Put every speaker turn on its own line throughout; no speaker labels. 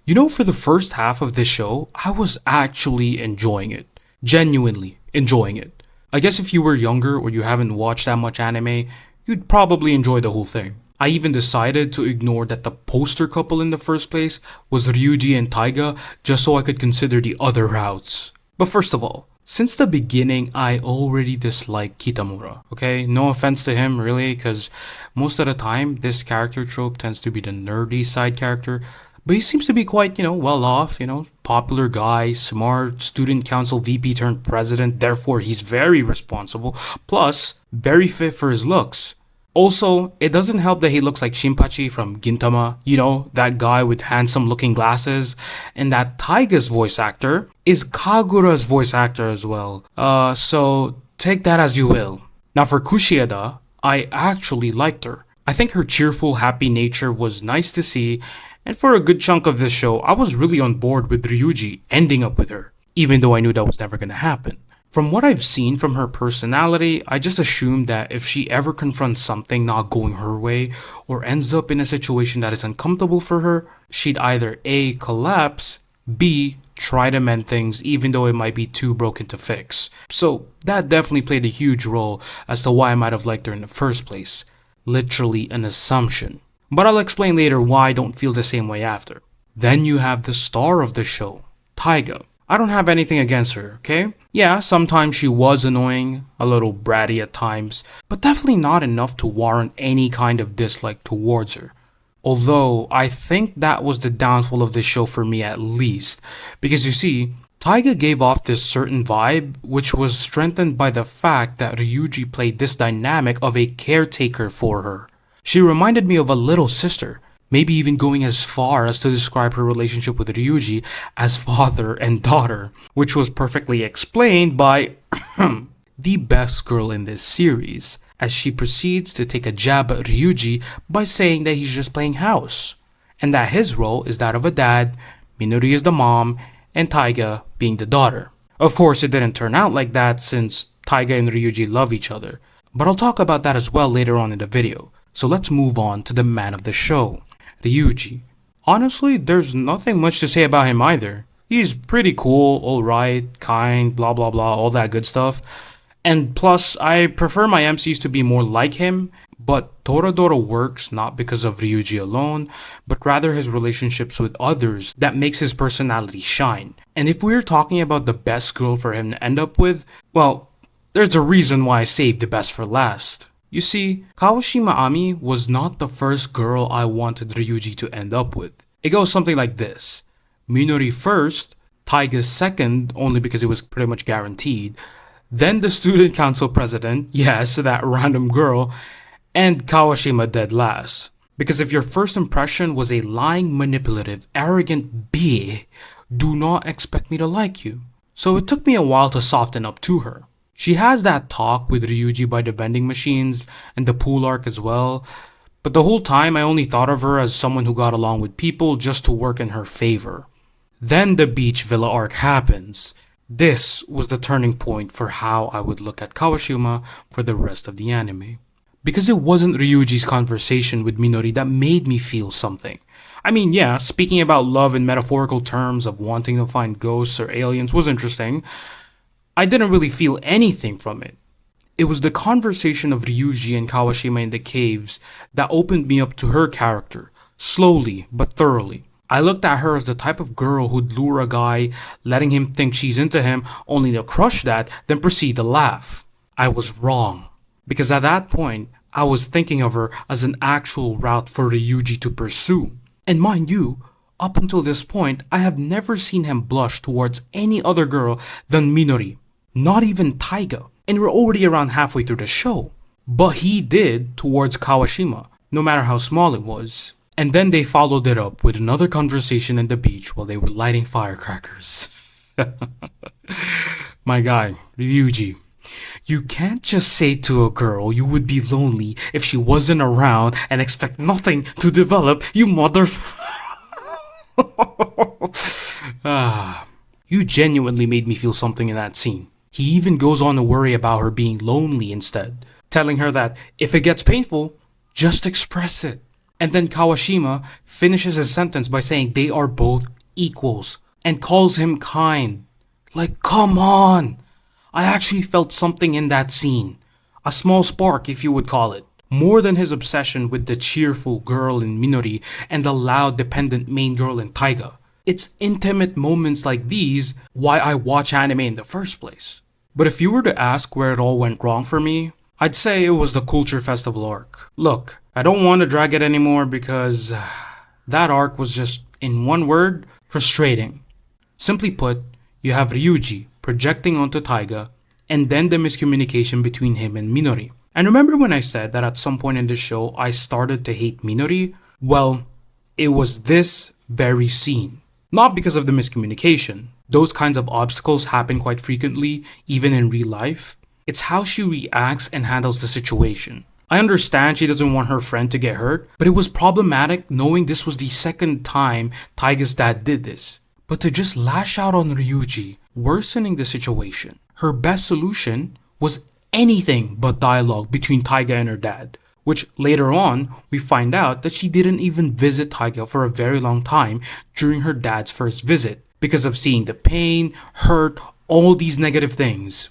You know, for the first half of this show, I was actually enjoying it. Genuinely enjoying it. I guess if you were younger or you haven't watched that much anime, you'd probably enjoy the whole thing. I even decided to ignore that the poster couple in the first place was Ryuji and Taiga just so I could consider the other routes. But first of all, since the beginning, I already dislike Kitamura, okay? No offense to him, really, because most of the time, this character trope tends to be the nerdy side character, but he seems to be quite, well off, popular guy, smart, student council VP turned president, therefore he's very responsible, plus, very fit for his looks. Also, it doesn't help that he looks like Shinpachi from Gintama, that guy with handsome looking glasses, and that Taiga's voice actor is Kagura's voice actor as well. So take that as you will. Now for Kushieda, I actually liked her. I think her cheerful, happy nature was nice to see, and for a good chunk of this show, I was really on board with Ryuji ending up with her, even though I knew that was never gonna happen. From what I've seen from her personality, I just assumed that if she ever confronts something not going her way or ends up in a situation that is uncomfortable for her, she'd either A. collapse, B. try to mend things even though it might be too broken to fix. So that definitely played a huge role as to why I might have liked her in the first place. Literally an assumption. But I'll explain later why I don't feel the same way after. Then you have the star of the show, Taiga. I don't have anything against her, okay? Yeah, sometimes she was annoying, a little bratty at times, but definitely not enough to warrant any kind of dislike towards her. Although, I think that was the downfall of this show for me at least, because you see, Taiga gave off this certain vibe, which was strengthened by the fact that Ryuji played this dynamic of a caretaker for her. She reminded me of a little sister, maybe even going as far as to describe her relationship with Ryuji as father and daughter, which was perfectly explained by the best girl in this series, as she proceeds to take a jab at Ryuji by saying that he's just playing house, and that his role is that of a dad, Minori is the mom, and Taiga being the daughter. Of course, it didn't turn out like that since Taiga and Ryuji love each other, but I'll talk about that as well later on in the video. So let's move on to the man of the show, Ryuji. Honestly, there's nothing much to say about him either. He's pretty cool, alright, kind, blah blah blah, all that good stuff. And plus, I prefer my MCs to be more like him, but Toradora works not because of Ryuji alone, but rather his relationships with others that makes his personality shine. And if we're talking about the best girl for him to end up with, well, there's a reason why I saved the best for last. You see, Kawashima Ami was not the first girl I wanted Ryuji to end up with. It goes something like this. Minori first, Taiga second, only because it was pretty much guaranteed, then the student council president, yes, that random girl, and Kawashima dead last. Because if your first impression was a lying, manipulative, arrogant B, do not expect me to like you. So it took me a while to soften up to her. She has that talk with Ryuji by the vending machines and the pool arc as well, but the whole time I only thought of her as someone who got along with people just to work in her favor. Then the beach villa arc happens. This was the turning point for how I would look at Kawashima for the rest of the anime. Because it wasn't Ryuji's conversation with Minori that made me feel something. I mean, yeah, speaking about love in metaphorical terms of wanting to find ghosts or aliens was interesting. I didn't really feel anything from it. It was the conversation of Ryuji and Kawashima in the caves that opened me up to her character, slowly but thoroughly. I looked at her as the type of girl who'd lure a guy, letting him think she's into him, only to crush that, then proceed to laugh. I was wrong. Because at that point, I was thinking of her as an actual route for Ryuji to pursue. And mind you, up until this point, I have never seen him blush towards any other girl than Minori. Not even Taiga, and we're already around halfway through the show. But he did towards Kawashima, no matter how small it was. And then they followed it up with another conversation on the beach while they were lighting firecrackers. My guy, Ryuji. You can't just say to a girl you would be lonely if she wasn't around and expect nothing to develop, you mother... You genuinely made me feel something in that scene. He even goes on to worry about her being lonely instead, telling her that if it gets painful, just express it. And then Kawashima finishes his sentence by saying they are both equals and calls him kind. Like, come on! I actually felt something in that scene. A small spark, if you would call it. More than his obsession with the cheerful girl in Minori and the loud, dependent main girl in Taiga. It's intimate moments like these why I watch anime in the first place. But if you were to ask where it all went wrong for me, I'd say it was the Culture Festival arc. Look, I don't want to drag it anymore because that arc was just, in one word, frustrating. Simply put, you have Ryuji projecting onto Taiga, and then the miscommunication between him and Minori. And remember when I said that at some point in the show I started to hate Minori? Well, it was this very scene. Not because of the miscommunication. Those kinds of obstacles happen quite frequently, even in real life. It's how she reacts and handles the situation. I understand she doesn't want her friend to get hurt, but it was problematic knowing this was the second time Taiga's dad did this. But to just lash out on Ryuji, worsening the situation. Her best solution was anything but dialogue between Taiga and her dad. Which later on, we find out that she didn't even visit Taiga for a very long time during her dad's first visit. Because of seeing the pain, hurt, all these negative things.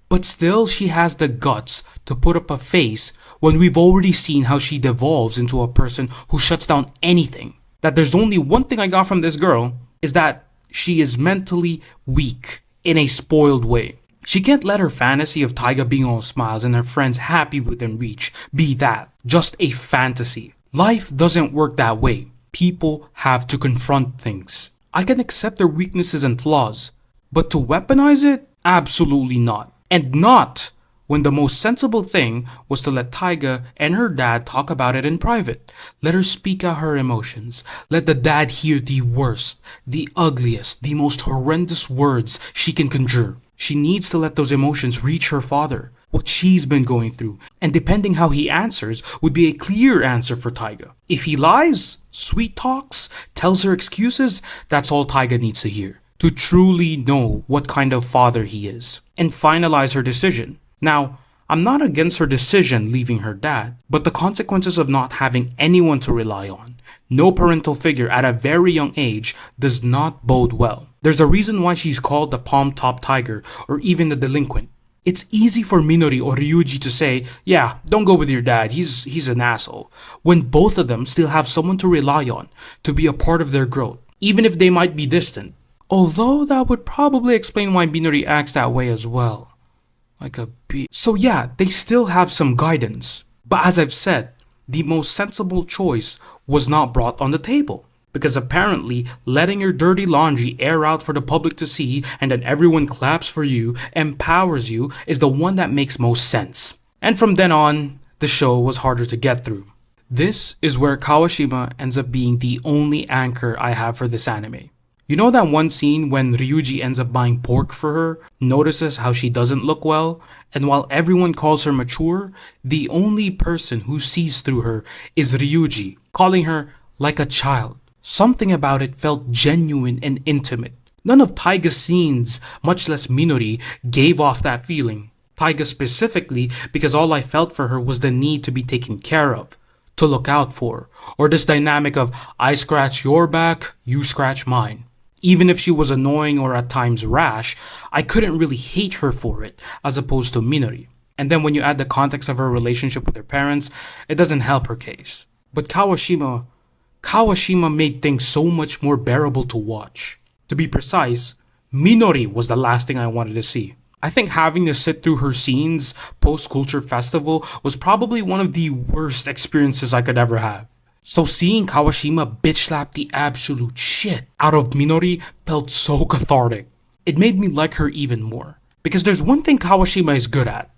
But still, she has the guts to put up a face when we've already seen how she devolves into a person who shuts down anything. That there's only one thing I got from this girl is that she is mentally weak in a spoiled way. She can't let her fantasy of Taiga being all smiles and her friends happy within reach be that, just a fantasy. Life doesn't work that way. People have to confront things. I can accept their weaknesses and flaws, but to weaponize it? Absolutely not. And not when the most sensible thing was to let Taiga and her dad talk about it in private. Let her speak out her emotions. Let the dad hear the worst, the ugliest, the most horrendous words she can conjure. She needs to let those emotions reach her father, what she's been going through, and depending how he answers would be a clear answer for Taiga. If he lies, sweet talks, tells her excuses, that's all Taiga needs to hear, to truly know what kind of father he is, and finalize her decision. Now, I'm not against her decision leaving her dad, but the consequences of not having anyone to rely on, no parental figure at a very young age, does not bode well. There's a reason why she's called the palm-top tiger or even the delinquent. It's easy for Minori or Ryuji to say, yeah, don't go with your dad, he's an asshole, when both of them still have someone to rely on to be a part of their growth, even if they might be distant. Although that would probably explain why Minori acts that way as well. Like a bitch. So yeah, they still have some guidance. But as I've said, the most sensible choice was not brought on the table. Because apparently, letting your dirty laundry air out for the public to see and then everyone claps for you, empowers you, is the one that makes most sense. And from then on, the show was harder to get through. This is where Kawashima ends up being the only anchor I have for this anime. You know that one scene when Ryuji ends up buying pork for her, notices how she doesn't look well, and while everyone calls her mature, the only person who sees through her is Ryuji, calling her like a child. Something about it felt genuine and intimate. None of Taiga's scenes, much less Minori, gave off that feeling. Taiga specifically, because all I felt for her was the need to be taken care of, to look out for, or this dynamic of I scratch your back, you scratch mine. Even if she was annoying or at times rash, I couldn't really hate her for it, as opposed to Minori. And then when you add the context of her relationship with her parents, it doesn't help her case. But Kawashima made things so much more bearable to watch. To be precise, Minori was the last thing I wanted to see. I think having to sit through her scenes post-Culture Festival was probably one of the worst experiences I could ever have. So seeing Kawashima bitch slap the absolute shit out of Minori felt so cathartic. It made me like her even more. Because there's one thing Kawashima is good at,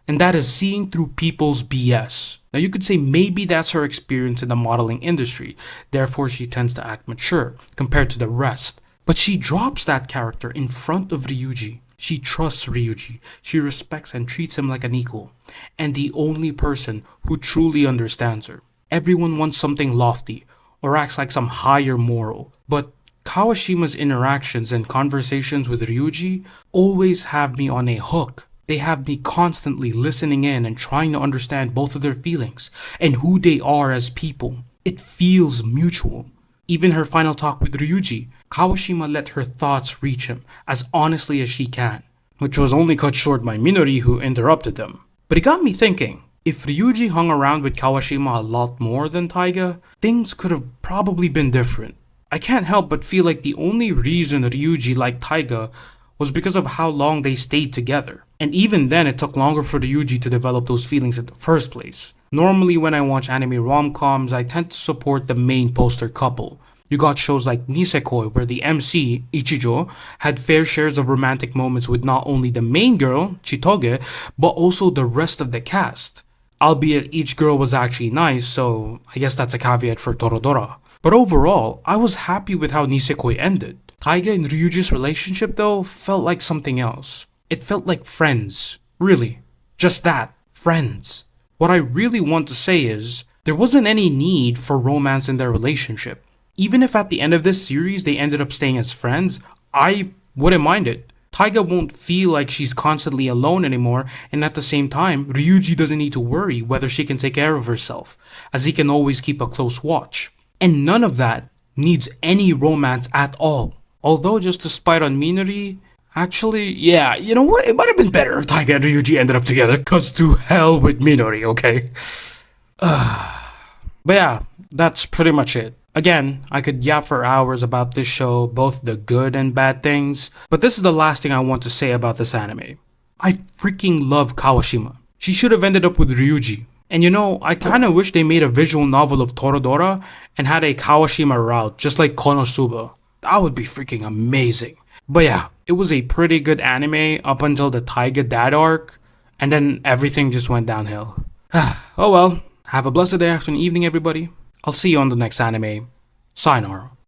and that is seeing through people's BS. Now you could say maybe that's her experience in the modeling industry, therefore she tends to act mature compared to the rest. But she drops that character in front of Ryuji. She trusts Ryuji, she respects and treats him like an equal, and the only person who truly understands her. Everyone wants something lofty, or acts like some higher moral, but Kawashima's interactions and conversations with Ryuji always have me on a hook. They have me constantly listening in and trying to understand both of their feelings and who they are as people. It feels mutual. Even her final talk with Ryuji, Kawashima let her thoughts reach him as honestly as she can, which was only cut short by Minori who interrupted them. But it got me thinking, if Ryuji hung around with Kawashima a lot more than Taiga, things could have probably been different. I can't help but feel like the only reason Ryuji liked Taiga was because of how long they stayed together. And even then, it took longer for Ryuji to develop those feelings in the first place. Normally, when I watch anime rom-coms, I tend to support the main poster couple. You got shows like Nisekoi, where the MC, Ichijo, had fair shares of romantic moments with not only the main girl, Chitoge, but also the rest of the cast. Albeit each girl was actually nice, so I guess that's a caveat for Toradora. But overall, I was happy with how Nisekoi ended. Taiga and Ryuji's relationship though felt like something else. It felt like friends. Really. Just that. Friends. What I really want to say is, there wasn't any need for romance in their relationship. Even if at the end of this series they ended up staying as friends, I wouldn't mind it. Taiga won't feel like she's constantly alone anymore, and at the same time, Ryuji doesn't need to worry whether she can take care of herself, as he can always keep a close watch. And none of that needs any romance at all. Although just to spite on Minori, actually, yeah, you know what? It might have been better if Taiga and Ryuji ended up together, cause to hell with Minori, okay? But yeah, that's pretty much it. Again, I could yap for hours about this show, both the good and bad things, but this is the last thing I want to say about this anime. I freaking love Kawashima. She should have ended up with Ryuji. And you know, I kinda wish they made a visual novel of Toradora and had a Kawashima route, just like Konosuba. That would be freaking amazing. But yeah, it was a pretty good anime up until the Taiga dad arc, and then everything just went downhill. Oh well, have a blessed day, afternoon, evening everybody. I'll see you on the next anime. Sayonara.